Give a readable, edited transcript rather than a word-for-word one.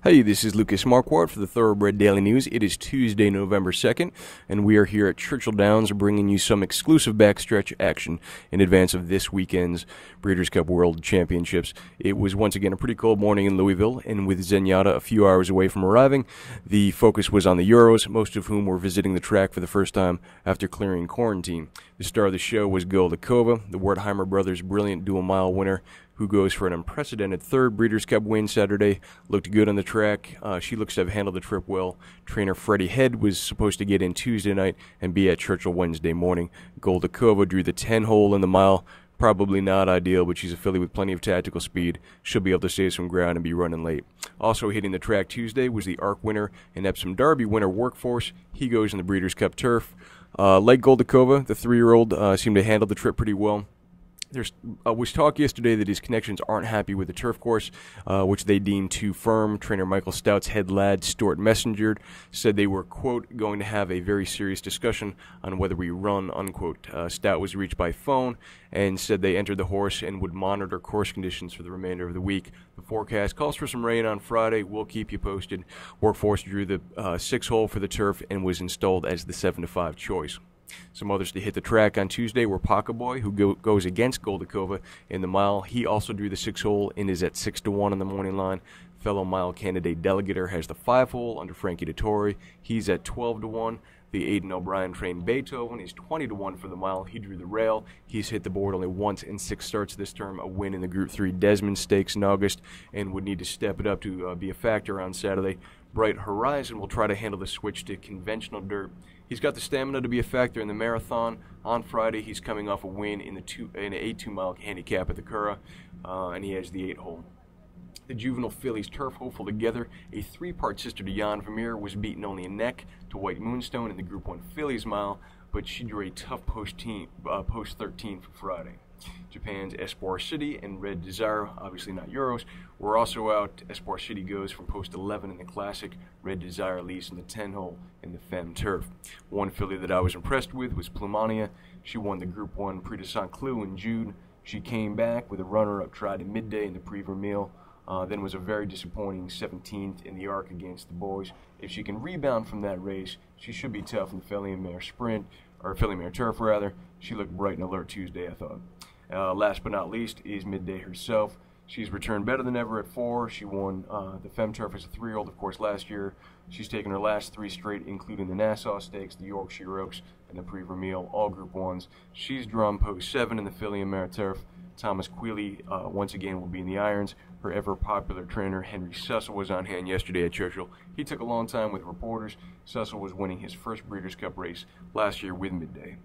Hey, this is Lucas Marquardt for the Thoroughbred Daily News. It is Tuesday, November 2nd, and we are here at Churchill Downs bringing you some exclusive backstretch action in advance of this weekend's Breeders' Cup World Championships. It was once again a pretty cold morning in Louisville, and with Zenyatta a few hours away from arriving, the focus was on the Euros, most of whom were visiting the track for the first time after clearing quarantine. The star of the show was Goldikova, the Wertheimer brothers' brilliant dual-mile winner, who goes for an unprecedented third Breeders' Cup win Saturday. Looked good on the track. She looks to have handled the trip well. Trainer Freddie Head was supposed to get in Tuesday night and be at Churchill Wednesday morning. Goldikova drew the 10-hole in the mile. Probably not ideal, but she's a filly with plenty of tactical speed. She'll be able to save some ground and be running late. Also hitting the track Tuesday was the ARC winner and Epsom Derby winner Workforce. He goes in the Breeders' Cup turf. Like Goldikova, the 3-year-old seemed to handle the trip pretty well. There was talk yesterday that his connections aren't happy with the turf course, which they deemed too firm. Trainer Michael Stout's head lad, Stuart Messenger, said they were, quote, going to have a very serious discussion on whether we run, unquote. Stout was reached by phone and said they entered the horse and would monitor course conditions for the remainder of the week. The forecast calls for some rain on Friday. We'll keep you posted. Workforce drew the 6-hole for the turf and was installed as the 7-5 choice. Some others to hit the track on Tuesday were Pocketboy, who goes against Goldikova in the mile. He also drew the 6-hole and is at 6-1 on the morning line. Fellow mile candidate Delegator has the 5-hole under Frankie Dettori. He's at 12-1. The Aidan O'Brien trained Beethoven is 20-1 for the mile. He drew the rail. He's hit the board only once in 6 starts this term, a win in the Group 3 Desmond Stakes in August, and would need to step it up to be a factor on Saturday. Bright Horizon will try to handle the switch to conventional dirt. He's got the stamina to be a factor in the marathon. On Friday, he's coming off a win in an 8-2-mile handicap at the Curragh, and he has the 8-hole. The juvenile fillies turf hopeful together. A 3-part sister to Jan Vermeer was beaten only a neck to White Moonstone in the Group 1 fillies mile, but she drew a tough post 13 for Friday. Japan's Espoir City and Red Desire, obviously not Euros, were also out. Espoir City goes from post 11 in the Classic. Red Desire leads in the 10-hole in the Femme Turf. One filly that I was impressed with was Plumania. She won the Group 1 Prix de Saint-Cloud in June. She came back with a runner-up tried at Midday in the Prix Vermeil, then was a very disappointing 17th in the ARC against the boys. If she can rebound from that race, she should be tough in the Filly and Mare Sprint, or Filly Mare Turf rather. She looked bright and alert Tuesday, I thought. Last but not least is Midday herself. She's returned better than ever at 4. She won the Femme Turf as a 3-year-old, of course, last year. She's taken her last 3 straight, including the Nassau Stakes, the Yorkshire Oaks, and the Prix Vermeil, all Group 1s. She's drawn post 7 in the Filly and Mare Turf. Thomas Quealy once again will be in the irons. Her ever-popular trainer, Henry Cecil, was on hand yesterday at Churchill. He took a long time with reporters. Cecil was winning his first Breeders' Cup race last year with Midday.